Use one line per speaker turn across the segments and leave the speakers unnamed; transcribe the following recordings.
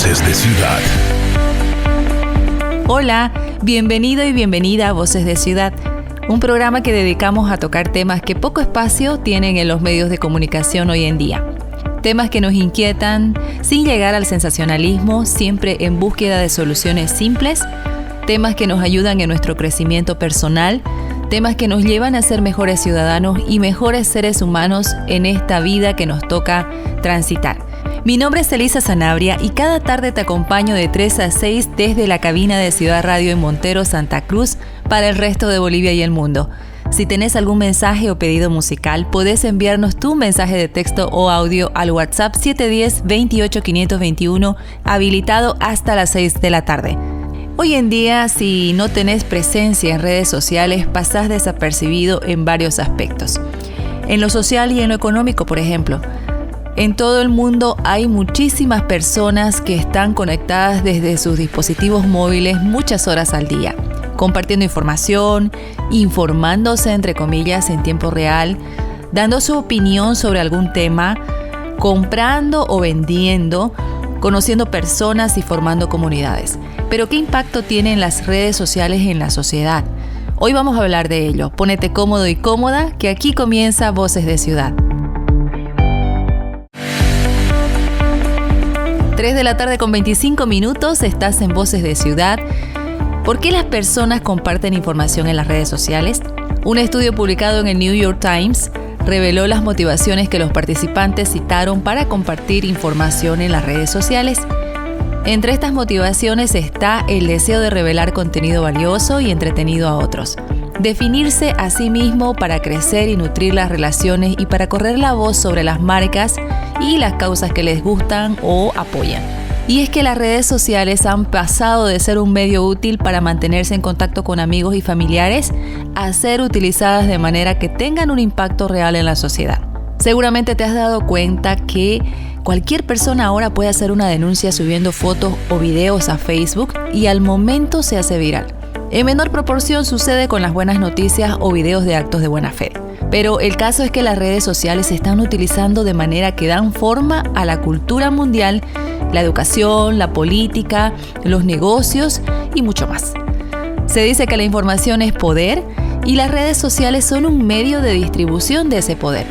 Voces de Ciudad.
Hola, bienvenido y bienvenida a Voces de Ciudad, un programa que dedicamos a tocar temas que poco espacio tienen en los medios de comunicación hoy en día. Temas que nos inquietan sin llegar al sensacionalismo, siempre en búsqueda de soluciones simples, temas que nos ayudan en nuestro crecimiento personal, temas que nos llevan a ser mejores ciudadanos y mejores seres humanos en esta vida que nos toca transitar. Mi nombre es Elisa Sanabria y cada tarde te acompaño de 3 a 6 desde la cabina de Ciudad Radio en Montero, Santa Cruz, para el resto de Bolivia y el mundo. Si tenés algún mensaje o pedido musical, podés enviarnos tu mensaje de texto o audio al WhatsApp 710-28-521, habilitado hasta las 6 de la tarde. Hoy en día, si no tenés presencia en redes sociales, pasás desapercibido en varios aspectos. En lo social y en lo económico, por ejemplo. En todo el mundo hay muchísimas personas que están conectadas desde sus dispositivos móviles muchas horas al día, compartiendo información, informándose entre comillas en tiempo real, dando su opinión sobre algún tema, comprando o vendiendo, conociendo personas y formando comunidades. Pero ¿qué impacto tienen las redes sociales en la sociedad? Hoy vamos a hablar de ello. Pónete cómodo y cómoda, que aquí comienza Voces de Ciudad. 3 de la tarde con 25 minutos, estás en Voces de Ciudad. ¿Por qué las personas comparten información en las redes sociales? Un estudio publicado en el New York Times reveló las motivaciones que los participantes citaron para compartir información en las redes sociales. Entre estas motivaciones está el deseo de revelar contenido valioso y entretenido a otros, definirse a sí mismo para crecer y nutrir las relaciones y para correr la voz sobre las marcas y las causas que les gustan o apoyan. Y es que las redes sociales han pasado de ser un medio útil para mantenerse en contacto con amigos y familiares a ser utilizadas de manera que tengan un impacto real en la sociedad. Seguramente te has dado cuenta que cualquier persona ahora puede hacer una denuncia subiendo fotos o videos a Facebook y al momento se hace viral. En menor proporción sucede con las buenas noticias o videos de actos de buena fe. Pero el caso es que las redes sociales se están utilizando de manera que dan forma a la cultura mundial, la educación, la política, los negocios y mucho más. Se dice que la información es poder y las redes sociales son un medio de distribución de ese poder.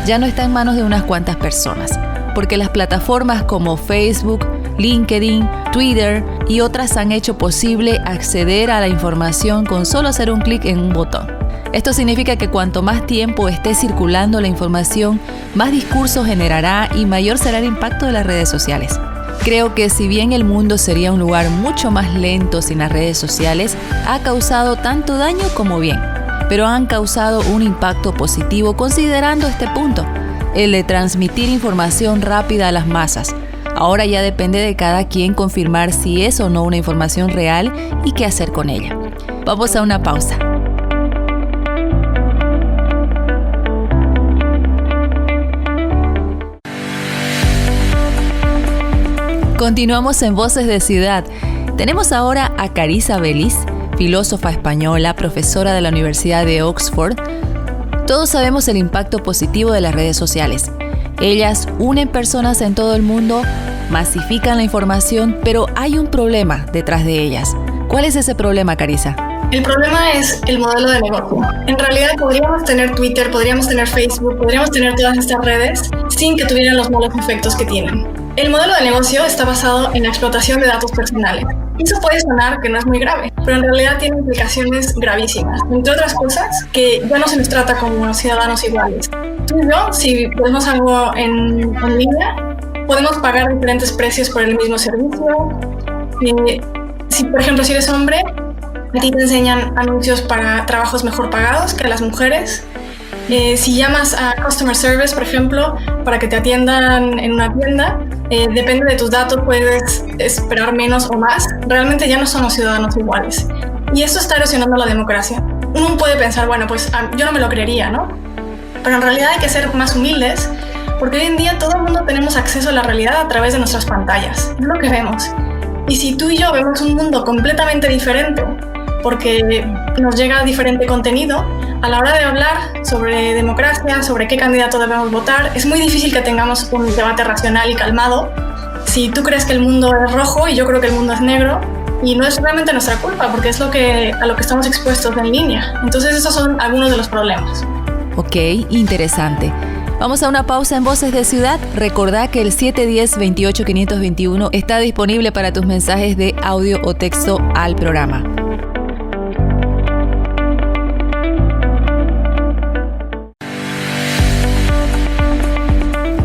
Ya no está en manos de unas cuantas personas, porque las plataformas como Facebook, LinkedIn, Twitter y otras han hecho posible acceder a la información con solo hacer un clic en un botón. Esto significa que cuanto más tiempo esté circulando la información, más discurso generará y mayor será el impacto de las redes sociales. Creo que si bien el mundo sería un lugar mucho más lento sin las redes sociales, ha causado tanto daño como bien, pero han causado un impacto positivo considerando este punto, el de transmitir información rápida a las masas. Ahora ya depende de cada quien confirmar si es o no una información real y qué hacer con ella. Vamos a una pausa. Continuamos en Voces de Ciudad. Tenemos ahora a Carissa Bellis, filósofa española, profesora de la Universidad de Oxford. Todos sabemos el impacto positivo de las redes sociales. Ellas unen personas en todo el mundo, masifican la información, pero hay un problema detrás de ellas. ¿Cuál es ese problema, Carissa?
El problema es el modelo de negocio. En realidad podríamos tener Twitter, podríamos tener Facebook, podríamos tener todas estas redes sin que tuvieran los malos efectos que tienen. El modelo de negocio está basado en la explotación de datos personales. Eso puede sonar que no es muy grave, pero en realidad tiene implicaciones gravísimas. Entre otras cosas, que ya no se nos trata como ciudadanos iguales. Tú y yo, si ponemos algo en línea, podemos pagar diferentes precios por el mismo servicio. Si, por ejemplo, si eres hombre, a ti te enseñan anuncios para trabajos mejor pagados que a las mujeres. Si llamas a Customer Service, por ejemplo, para que te atiendan en una tienda, depende de tus datos, puedes esperar menos o más. Realmente ya no somos ciudadanos iguales. Y esto está erosionando la democracia. Uno puede pensar, bueno, pues yo no me lo creería, ¿no? Pero en realidad hay que ser más humildes, porque hoy en día todo el mundo tenemos acceso a la realidad a través de nuestras pantallas. Es lo que vemos. Y si tú y yo vemos un mundo completamente diferente, porque nos llega diferente contenido, a la hora de hablar sobre democracia, sobre qué candidato debemos votar, es muy difícil que tengamos un debate racional y calmado si tú crees que el mundo es rojo y yo creo que el mundo es negro, y no es realmente nuestra culpa, porque es a lo que estamos expuestos en línea. Entonces esos son algunos de los problemas.
Ok, interesante. Vamos a una pausa en Voces de Ciudad. Recordá que el 710-28-521 está disponible para tus mensajes de audio o texto al programa.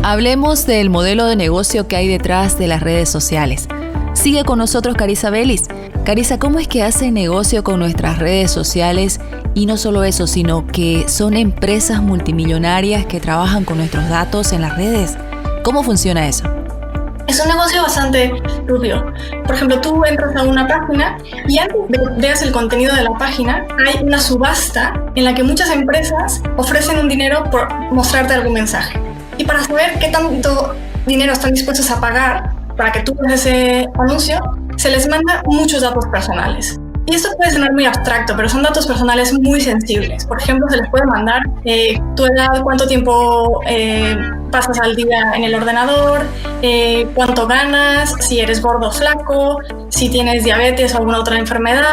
Hablemos del modelo de negocio que hay detrás de las redes sociales. Sigue con nosotros Carissa Bellis. Carissa, ¿cómo es que hacen negocio con nuestras redes sociales? Y no solo eso, sino que son empresas multimillonarias que trabajan con nuestros datos en las redes. ¿Cómo funciona eso?
Es un negocio bastante turbio. Por ejemplo, tú entras a una página y antes de que veas el contenido de la página, hay una subasta en la que muchas empresas ofrecen un dinero por mostrarte algún mensaje. Y para saber qué tanto dinero están dispuestos a pagar para que tú veas ese anuncio, se les manda muchos datos personales. Y esto puede sonar muy abstracto, pero son datos personales muy sensibles. Por ejemplo, se les puede mandar tu edad, cuánto tiempo pasas al día en el ordenador, cuánto ganas, si eres gordo o flaco, si tienes diabetes o alguna otra enfermedad,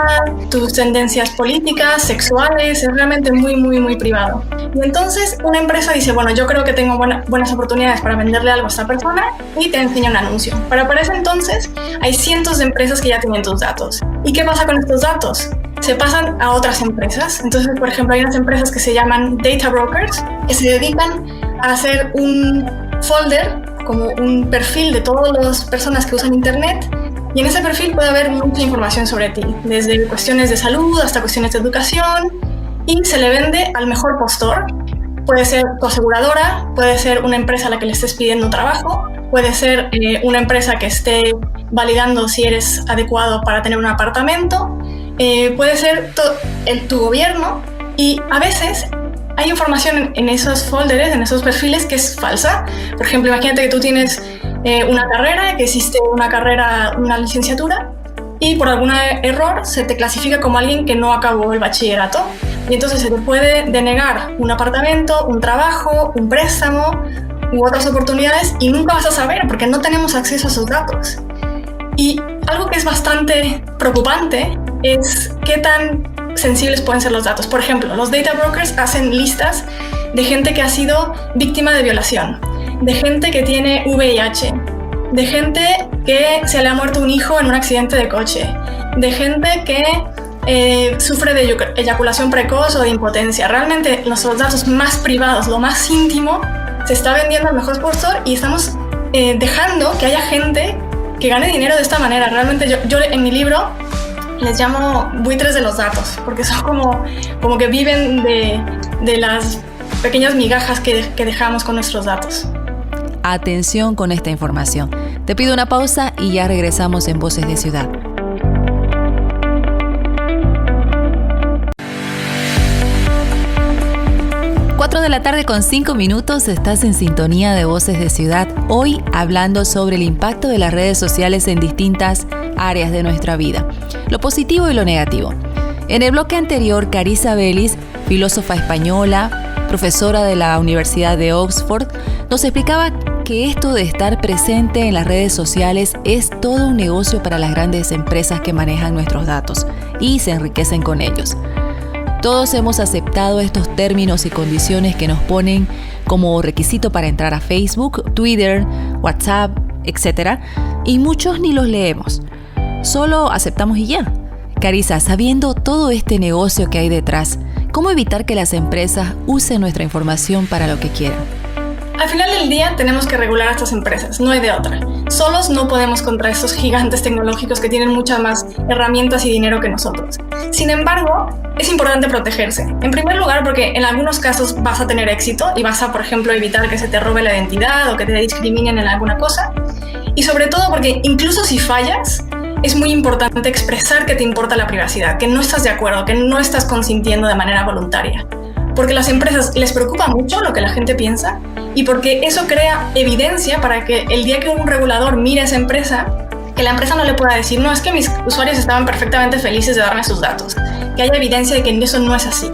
tus tendencias políticas, sexuales. Es realmente muy, muy, muy privado. Y entonces una empresa dice, bueno, yo creo que tengo buenas oportunidades para venderle algo a esta persona y te enseña un anuncio. Pero para ese entonces hay cientos de empresas que ya tienen tus datos. ¿Y qué pasa con estos datos? Se pasan a otras empresas. Entonces, por ejemplo, hay unas empresas que se llaman data brokers, que se dedican a hacer un folder, como un perfil de todas las personas que usan Internet, y en ese perfil puede haber mucha información sobre ti, desde cuestiones de salud hasta cuestiones de educación, y se le vende al mejor postor. Puede ser tu aseguradora, puede ser una empresa a la que le estés pidiendo un trabajo, puede ser una empresa que esté validando si eres adecuado para tener un apartamento, puede ser tu gobierno, y a veces hay información en esos folders, en esos perfiles, que es falsa. Por ejemplo, imagínate que tú tienes una carrera, que existe una licenciatura, y por algún error se te clasifica como alguien que no acabó el bachillerato. Y entonces se te puede denegar un apartamento, un trabajo, un préstamo u otras oportunidades, y nunca vas a saber porque no tenemos acceso a esos datos. Y algo que es bastante preocupante es qué tan sensibles pueden ser los datos. Por ejemplo, los data brokers hacen listas de gente que ha sido víctima de violación, de gente que tiene VIH, de gente que se le ha muerto un hijo en un accidente de coche, de gente que sufre de eyaculación precoz o de impotencia. Realmente los datos más privados, lo más íntimo, se está vendiendo al mejor postor, y estamos dejando que haya gente que gane dinero de esta manera. Realmente yo en mi libro les llamo buitres de los datos, porque son como que viven de las pequeñas migajas que dejamos con nuestros datos.
Atención con esta información. Te pido una pausa y ya regresamos en Voces de Ciudad. 4 de la tarde con 5 minutos, estás en sintonía de Voces de Ciudad, hoy hablando sobre el impacto de las redes sociales en distintas áreas de nuestra vida, lo positivo y lo negativo. En el bloque anterior, Carissa Bellis, filósofa española, profesora de la Universidad de Oxford, nos explicaba que esto de estar presente en las redes sociales es todo un negocio para las grandes empresas que manejan nuestros datos y se enriquecen con ellos. Todos hemos aceptado estos términos y condiciones que nos ponen como requisito para entrar a Facebook, Twitter, WhatsApp, etc. Y muchos ni los leemos. Solo aceptamos y ya. Carissa, sabiendo todo este negocio que hay detrás, ¿cómo evitar que las empresas usen nuestra información para lo que quieran?
Al final del día tenemos que regular a estas empresas, no hay de otra. Solos no podemos contra estos gigantes tecnológicos que tienen muchas más herramientas y dinero que nosotros. Sin embargo, es importante protegerse. En primer lugar, porque en algunos casos vas a tener éxito y vas a, por ejemplo, evitar que se te robe la identidad o que te discriminen en alguna cosa. Y sobre todo porque incluso si fallas, es muy importante expresar que te importa la privacidad, que no estás de acuerdo, que no estás consintiendo de manera voluntaria. Porque a las empresas les preocupa mucho lo que la gente piensa, y porque eso crea evidencia para que el día que un regulador mire a esa empresa, que la empresa no le pueda decir, no, es que mis usuarios estaban perfectamente felices de darme sus datos, que haya evidencia de que eso no es así.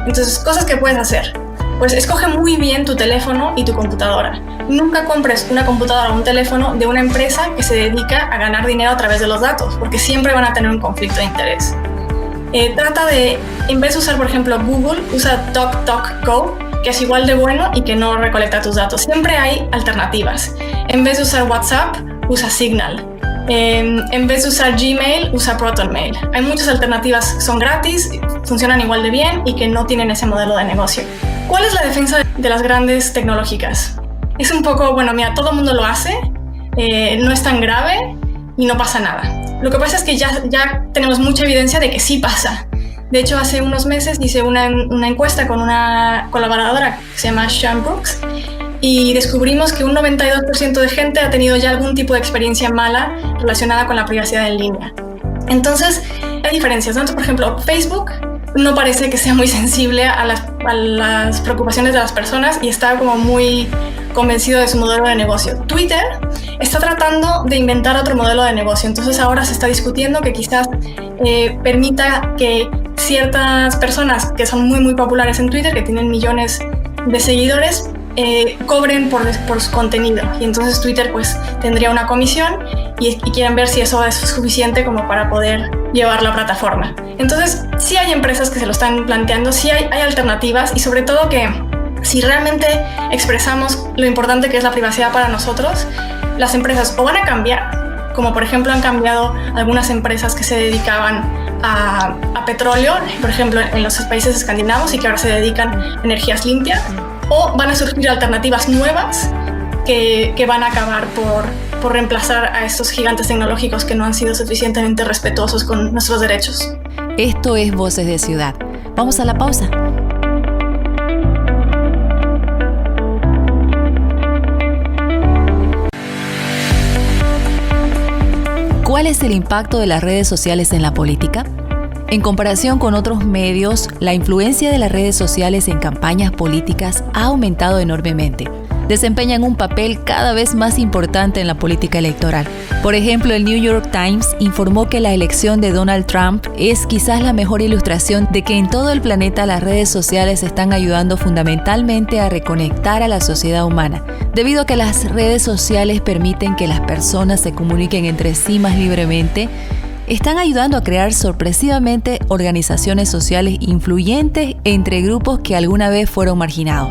Entonces, cosas que puedes hacer. pues escoge muy bien tu teléfono y tu computadora. Nunca compres una computadora o un teléfono de una empresa que se dedica a ganar dinero a través de los datos, porque siempre van a tener un conflicto de interés. Trata de, en vez de usar, por ejemplo, Google, usa DuckDuckGo, que es igual de bueno y que no recolecta tus datos. Siempre hay alternativas. En vez de usar WhatsApp, usa Signal. En vez de usar Gmail, usa ProtonMail. Hay muchas alternativas, son gratis, funcionan igual de bien y que no tienen ese modelo de negocio. ¿Cuál es la defensa de las grandes tecnológicas? Es un poco, bueno, mira, todo el mundo lo hace, no es tan grave y no pasa nada. Lo que pasa es que ya tenemos mucha evidencia de que sí pasa. De hecho, hace unos meses hice una encuesta con una colaboradora que se llama Sean Brooks y descubrimos que un 92% de gente ha tenido ya algún tipo de experiencia mala relacionada con la privacidad en línea. Entonces, hay diferencias, ¿no? Entonces, por ejemplo, Facebook no parece que sea muy sensible a las preocupaciones de las personas y está como muy convencido de su modelo de negocio. Twitter está tratando de inventar otro modelo de negocio, entonces ahora se está discutiendo que quizás permita que ciertas personas que son muy populares en Twitter, que tienen millones de seguidores, cobren por su contenido, y entonces Twitter pues tendría una comisión y quieren ver si eso es suficiente como para poder llevar la plataforma. Entonces sí hay empresas que se lo están planteando, sí hay alternativas, y sobre todo que si realmente expresamos lo importante que es la privacidad para nosotros, las empresas o van a cambiar, como por ejemplo han cambiado algunas empresas que se dedicaban a petróleo, por ejemplo en los países escandinavos, y que ahora se dedican a energías limpias, o van a surgir alternativas nuevas que van a acabar por reemplazar a estos gigantes tecnológicos que no han sido suficientemente respetuosos con nuestros derechos.
Esto es Voces de Ciudad. Vamos a la pausa. ¿Cuál es el impacto de las redes sociales en la política? En comparación con otros medios, la influencia de las redes sociales en campañas políticas ha aumentado enormemente. Desempeñan un papel cada vez más importante en la política electoral. Por ejemplo, el New York Times informó que la elección de Donald Trump es quizás la mejor ilustración de que en todo el planeta las redes sociales están ayudando fundamentalmente a reconectar a la sociedad humana, debido a que las redes sociales permiten que las personas se comuniquen entre sí más libremente. Están ayudando a crear sorpresivamente organizaciones sociales influyentes entre grupos que alguna vez fueron marginados.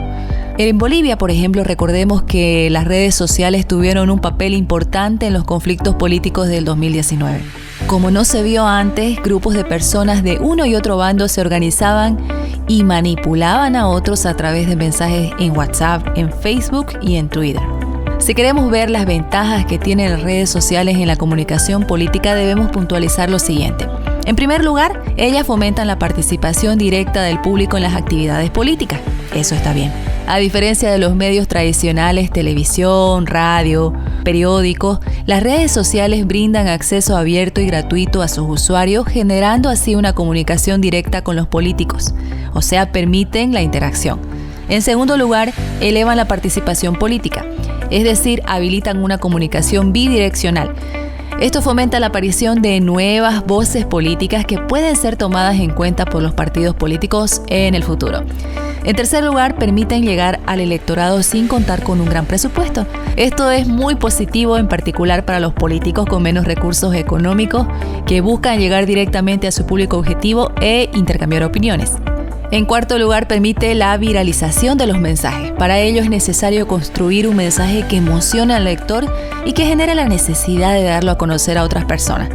En Bolivia, por ejemplo, recordemos que las redes sociales tuvieron un papel importante en los conflictos políticos del 2019. Como no se vio antes, grupos de personas de uno y otro bando se organizaban y manipulaban a otros a través de mensajes en WhatsApp, en Facebook y en Twitter. Si queremos ver las ventajas que tienen las redes sociales en la comunicación política, debemos puntualizar lo siguiente. En primer lugar, ellas fomentan la participación directa del público en las actividades políticas. Eso está bien. A diferencia de los medios tradicionales, televisión, radio, periódicos, las redes sociales brindan acceso abierto y gratuito a sus usuarios, generando así una comunicación directa con los políticos, o sea, permiten la interacción. En segundo lugar, elevan la participación política, es decir, habilitan una comunicación bidireccional. Esto fomenta la aparición de nuevas voces políticas que pueden ser tomadas en cuenta por los partidos políticos en el futuro. En tercer lugar, permiten llegar al electorado sin contar con un gran presupuesto. Esto es muy positivo, en particular para los políticos con menos recursos económicos que buscan llegar directamente a su público objetivo e intercambiar opiniones. En cuarto lugar, permite la viralización de los mensajes. Para ello es necesario construir un mensaje que emocione al lector y que genere la necesidad de darlo a conocer a otras personas.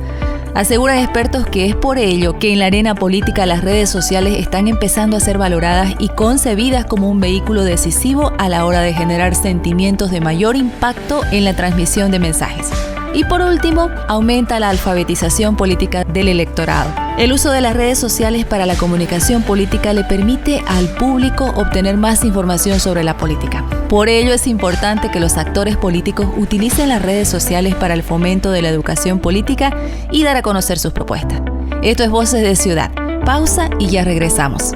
Aseguran expertos que es por ello que en la arena política las redes sociales están empezando a ser valoradas y concebidas como un vehículo decisivo a la hora de generar sentimientos de mayor impacto en la transmisión de mensajes. Y por último, aumenta la alfabetización política del electorado. El uso de las redes sociales para la comunicación política le permite al público obtener más información sobre la política. Por ello es importante que los actores políticos utilicen las redes sociales para el fomento de la educación política y dar a conocer sus propuestas. Esto es Voces de Ciudad. Pausa y ya regresamos.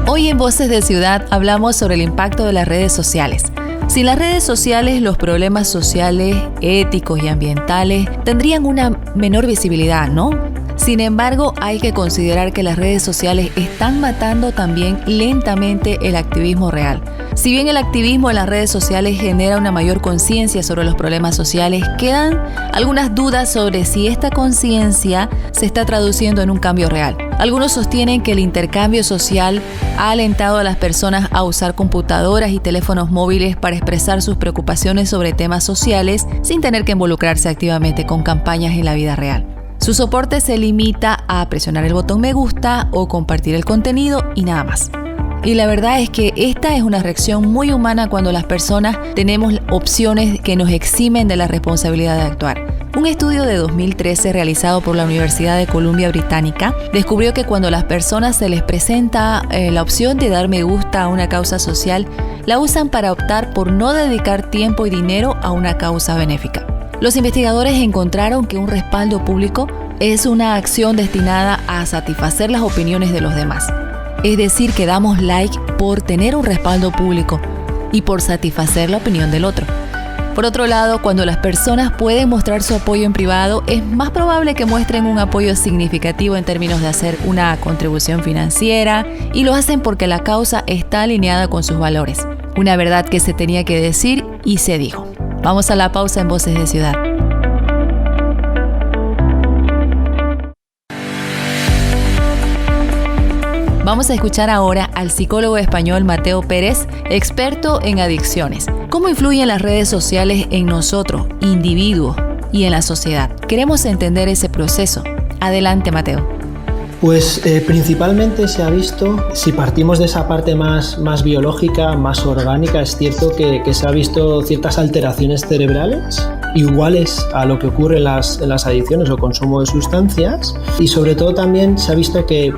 Hoy en Voces de Ciudad hablamos sobre el impacto de las redes sociales. Sin las redes sociales, los problemas sociales, éticos y ambientales tendrían una menor visibilidad, ¿no? Sin embargo, hay que considerar que las redes sociales están matando también lentamente el activismo real. Si bien el activismo en las redes sociales genera una mayor conciencia sobre los problemas sociales, quedan algunas dudas sobre si esta conciencia se está traduciendo en un cambio real. Algunos sostienen que el intercambio social ha alentado a las personas a usar computadoras y teléfonos móviles para expresar sus preocupaciones sobre temas sociales sin tener que involucrarse activamente con campañas en la vida real. Su soporte se limita a presionar el botón me gusta o compartir el contenido y nada más. Y la verdad es que esta es una reacción muy humana cuando las personas tenemos opciones que nos eximen de la responsabilidad de actuar. Un estudio de 2013 realizado por la Universidad de Columbia Británica descubrió que cuando a las personas se les presenta la opción de dar me gusta a una causa social, la usan para optar por no dedicar tiempo y dinero a una causa benéfica. Los investigadores encontraron que un respaldo público es una acción destinada a satisfacer las opiniones de los demás. Es decir, que damos like por tener un respaldo público y por satisfacer la opinión del otro. Por otro lado, cuando las personas pueden mostrar su apoyo en privado, es más probable que muestren un apoyo significativo en términos de hacer una contribución financiera y lo hacen porque la causa está alineada con sus valores. Una verdad que se tenía que decir y se dijo. Vamos a la pausa en Voces de Ciudad. Vamos a escuchar ahora al psicólogo español Mateo Pérez, experto en adicciones. ¿Cómo influyen las redes sociales en nosotros, individuos, y en la sociedad? Queremos entender ese proceso. Adelante, Mateo.
Pues principalmente se ha visto, si partimos de esa parte más biológica, más orgánica, es cierto que se ha visto ciertas alteraciones cerebrales iguales a lo que ocurre en las adicciones o consumo de sustancias, y sobre todo también se ha visto que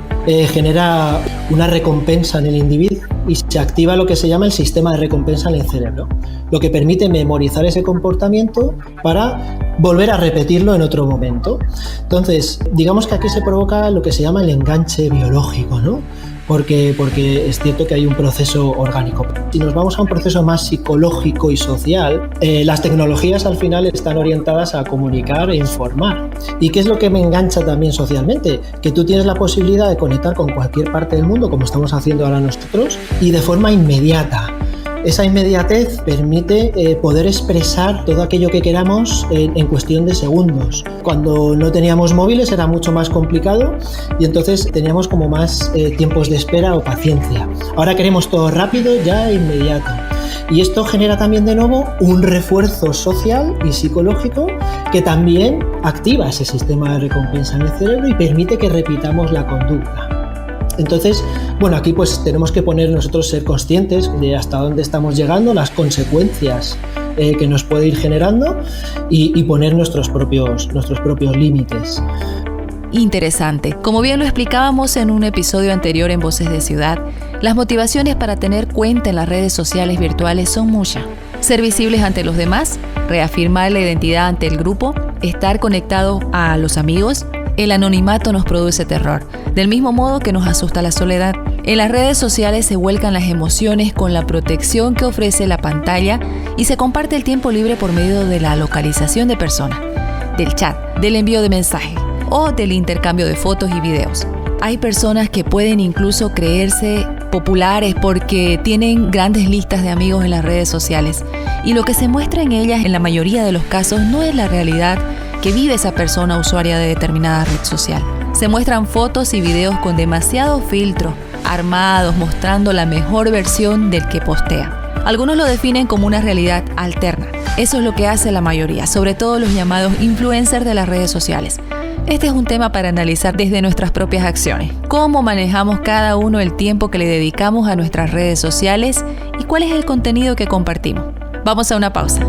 genera una recompensa en el individuo y se activa lo que se llama el sistema de recompensa en el cerebro, lo que permite memorizar ese comportamiento para volver a repetirlo en otro momento. Entonces, digamos que aquí se provoca lo que se llama el enganche biológico, ¿no? Porque es cierto que hay un proceso orgánico. Si nos vamos a un proceso más psicológico y social, las tecnologías al final están orientadas a comunicar e informar. ¿Y qué es lo que me engancha también socialmente? Que tú tienes la posibilidad de conectar con cualquier parte del mundo, como estamos haciendo ahora nosotros, y de forma inmediata. Esa inmediatez permite poder expresar todo aquello que queramos en cuestión de segundos. Cuando no teníamos móviles era mucho más complicado y entonces teníamos como más tiempos de espera o paciencia. Ahora queremos todo rápido, ya inmediato. Y esto genera también de nuevo un refuerzo social y psicológico que también activa ese sistema de recompensa en el cerebro y permite que repitamos la conducta. Entonces, bueno, aquí pues tenemos que ser conscientes de hasta dónde estamos llegando, las consecuencias que nos puede ir generando y poner nuestros propios límites.
Interesante. Como bien lo explicábamos en un episodio anterior en Voces de Ciudad, las motivaciones para tener cuenta en las redes sociales virtuales son muchas. Ser visibles ante los demás, reafirmar la identidad ante el grupo, estar conectados a los amigos. El anonimato nos produce terror, del mismo modo que nos asusta la soledad. En las redes sociales se vuelcan las emociones con la protección que ofrece la pantalla y se comparte el tiempo libre por medio de la localización de personas, del chat, del envío de mensajes o del intercambio de fotos y videos. Hay personas que pueden incluso creerse populares porque tienen grandes listas de amigos en las redes sociales y lo que se muestra en ellas en la mayoría de los casos no es la realidad que vive esa persona usuaria de determinada red social. Se muestran fotos y videos con demasiado filtro, armados, mostrando la mejor versión del que postea. Algunos lo definen como una realidad alterna. Eso es lo que hace la mayoría, sobre todo los llamados influencers de las redes sociales. Este es un tema para analizar desde nuestras propias acciones. ¿Cómo manejamos cada uno el tiempo que le dedicamos a nuestras redes sociales y cuál es el contenido que compartimos? Vamos a una pausa.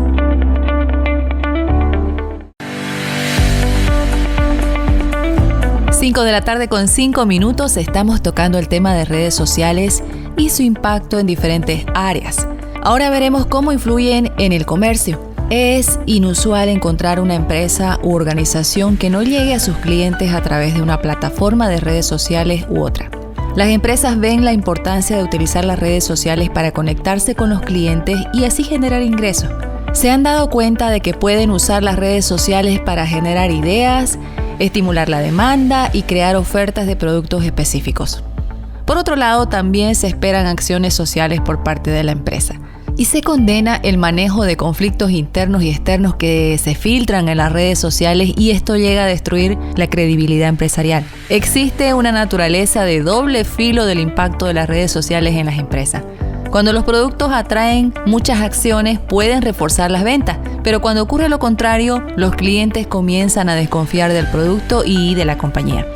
5 de la tarde con 5 minutos, estamos tocando el tema de redes sociales y su impacto en diferentes áreas. Ahora veremos cómo influyen en el comercio. Es inusual encontrar una empresa u organización que no llegue a sus clientes a través de una plataforma de redes sociales u otra. Las empresas ven la importancia de utilizar las redes sociales para conectarse con los clientes y así generar ingresos. Se han dado cuenta de que pueden usar las redes sociales para generar ideas, estimular la demanda y crear ofertas de productos específicos. Por otro lado, también se esperan acciones sociales por parte de la empresa. Y se condena el manejo de conflictos internos y externos que se filtran en las redes sociales y esto llega a destruir la credibilidad empresarial. Existe una naturaleza de doble filo del impacto de las redes sociales en las empresas. Cuando los productos atraen muchas acciones, pueden reforzar las ventas, pero cuando ocurre lo contrario, los clientes comienzan a desconfiar del producto y de la compañía.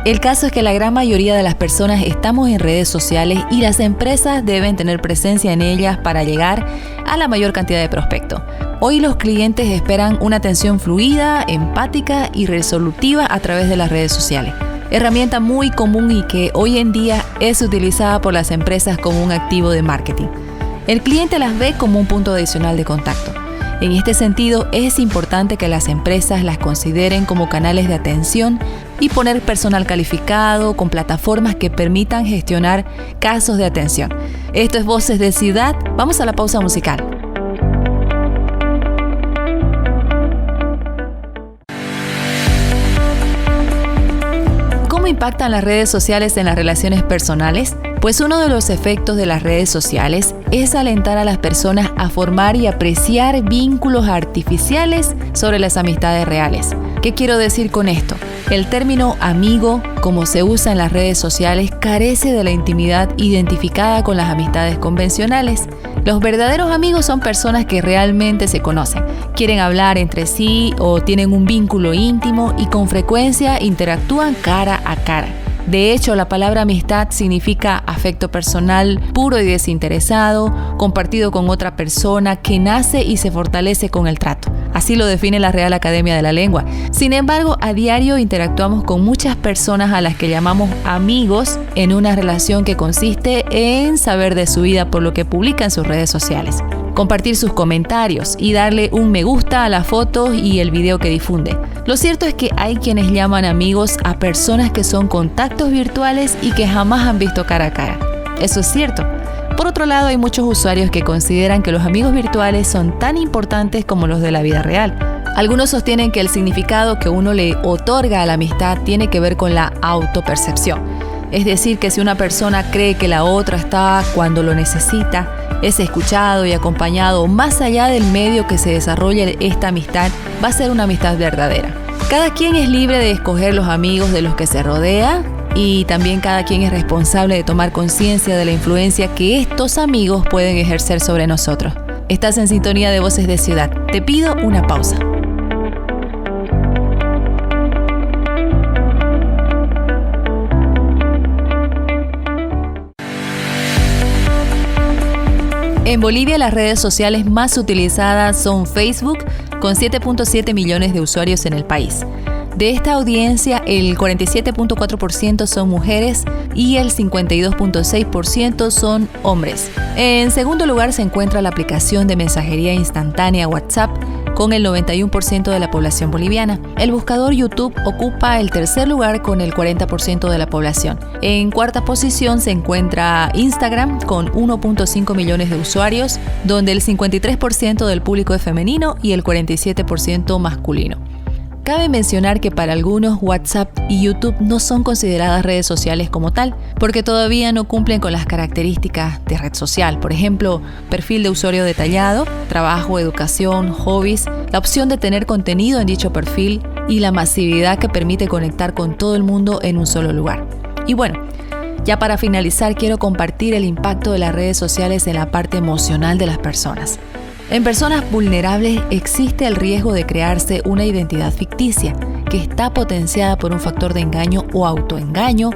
El caso es que la gran mayoría de las personas estamos en redes sociales y las empresas deben tener presencia en ellas para llegar a la mayor cantidad de prospectos. Hoy los clientes esperan una atención fluida, empática y resolutiva a través de las redes sociales. Herramienta muy común y que hoy en día es utilizada por las empresas como un activo de marketing. El cliente las ve como un punto adicional de contacto. En este sentido, es importante que las empresas las consideren como canales de atención y poner personal calificado con plataformas que permitan gestionar casos de atención. Esto es Voces de Ciudad. Vamos a la pausa musical. ¿Cómo impactan las redes sociales en las relaciones personales? Pues uno de los efectos de las redes sociales es alentar a las personas a formar y apreciar vínculos artificiales sobre las amistades reales. ¿Qué quiero decir con esto? El término amigo, como se usa en las redes sociales, carece de la intimidad identificada con las amistades convencionales. Los verdaderos amigos son personas que realmente se conocen, quieren hablar entre sí o tienen un vínculo íntimo y con frecuencia interactúan cara a cara. De hecho, la palabra amistad significa afecto personal puro y desinteresado, compartido con otra persona que nace y se fortalece con el trato. Así lo define la Real Academia de la Lengua. Sin embargo, a diario interactuamos con muchas personas a las que llamamos amigos en una relación que consiste en saber de su vida por lo que publica en sus redes sociales, compartir sus comentarios y darle un me gusta a las fotos y el video que difunde. Lo cierto es que hay quienes llaman amigos a personas que son contactos virtuales y que jamás han visto cara a cara. Eso es cierto. Por otro lado, hay muchos usuarios que consideran que los amigos virtuales son tan importantes como los de la vida real. Algunos sostienen que el significado que uno le otorga a la amistad tiene que ver con la autopercepción. Es decir, que si una persona cree que la otra está cuando lo necesita, es escuchado y acompañado más allá del medio que se desarrolle esta amistad, va a ser una amistad verdadera. Cada quien es libre de escoger los amigos de los que se rodea y también cada quien es responsable de tomar conciencia de la influencia que estos amigos pueden ejercer sobre nosotros. Estás en sintonía de Voces de Ciudad. Te pido una pausa. En Bolivia, las redes sociales más utilizadas son Facebook, con 7.7 millones de usuarios en el país. De esta audiencia, el 47.4% son mujeres y el 52.6% son hombres. En segundo lugar se encuentra la aplicación de mensajería instantánea WhatsApp, con el 91% de la población boliviana. El buscador YouTube ocupa el tercer lugar con el 40% de la población. En cuarta posición se encuentra Instagram con 1.5 millones de usuarios, donde el 53% del público es femenino y el 47% masculino. Cabe mencionar que para algunos WhatsApp y YouTube no son consideradas redes sociales como tal, porque todavía no cumplen con las características de red social. Por ejemplo, perfil de usuario detallado, trabajo, educación, hobbies, la opción de tener contenido en dicho perfil y la masividad que permite conectar con todo el mundo en un solo lugar. Y bueno, ya para finalizar quiero compartir el impacto de las redes sociales en la parte emocional de las personas. En personas vulnerables existe el riesgo de crearse una identidad ficticia que está potenciada por un factor de engaño o autoengaño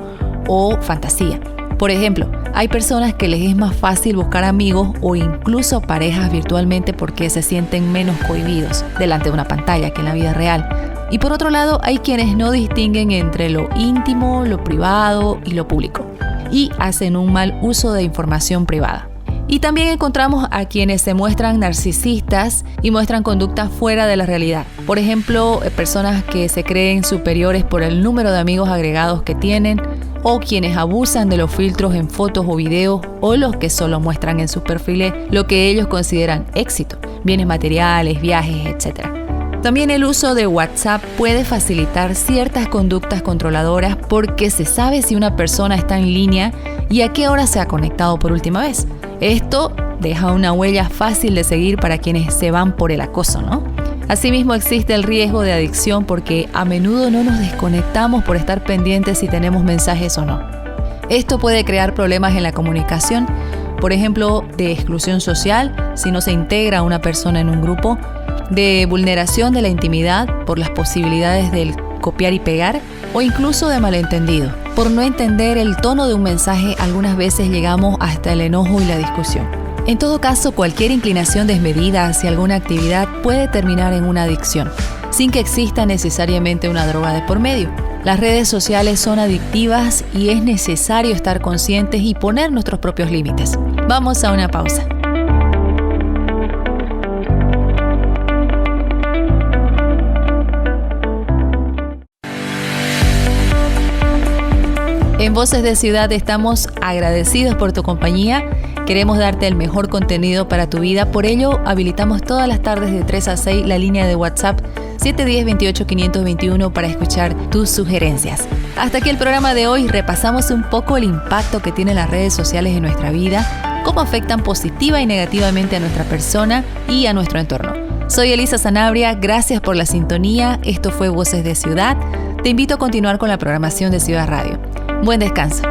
o fantasía. Por ejemplo, hay personas que les es más fácil buscar amigos o incluso parejas virtualmente porque se sienten menos cohibidos delante de una pantalla que en la vida real. Y por otro lado, hay quienes no distinguen entre lo íntimo, lo privado y lo público y hacen un mal uso de información privada. Y también encontramos a quienes se muestran narcisistas y muestran conductas fuera de la realidad. Por ejemplo, personas que se creen superiores por el número de amigos agregados que tienen o quienes abusan de los filtros en fotos o videos, o los que solo muestran en sus perfiles lo que ellos consideran éxito, bienes materiales, viajes, etc. También el uso de WhatsApp puede facilitar ciertas conductas controladoras porque se sabe si una persona está en línea y a qué hora se ha conectado por última vez. Esto deja una huella fácil de seguir para quienes se van por el acoso, ¿no? Asimismo, existe el riesgo de adicción porque a menudo no nos desconectamos por estar pendientes si tenemos mensajes o no. Esto puede crear problemas en la comunicación, por ejemplo, de exclusión social si no se integra a una persona en un grupo, de vulneración de la intimidad por las posibilidades del copiar y pegar, o incluso de malentendido. Por no entender el tono de un mensaje, algunas veces llegamos hasta el enojo y la discusión. En todo caso, cualquier inclinación desmedida hacia alguna actividad puede terminar en una adicción, sin que exista necesariamente una droga de por medio. Las redes sociales son adictivas y es necesario estar conscientes y poner nuestros propios límites. Vamos a una pausa. En Voces de Ciudad estamos agradecidos por tu compañía. Queremos darte el mejor contenido para tu vida. Por ello, habilitamos todas las tardes de 3 a 6 la línea de WhatsApp 710-28-521 para escuchar tus sugerencias. Hasta aquí el programa de hoy. Repasamos un poco el impacto que tienen las redes sociales en nuestra vida, cómo afectan positiva y negativamente a nuestra persona y a nuestro entorno. Soy Elisa Sanabria. Gracias por la sintonía. Esto fue Voces de Ciudad. Te invito a continuar con la programación de Ciudad Radio. Buen descanso.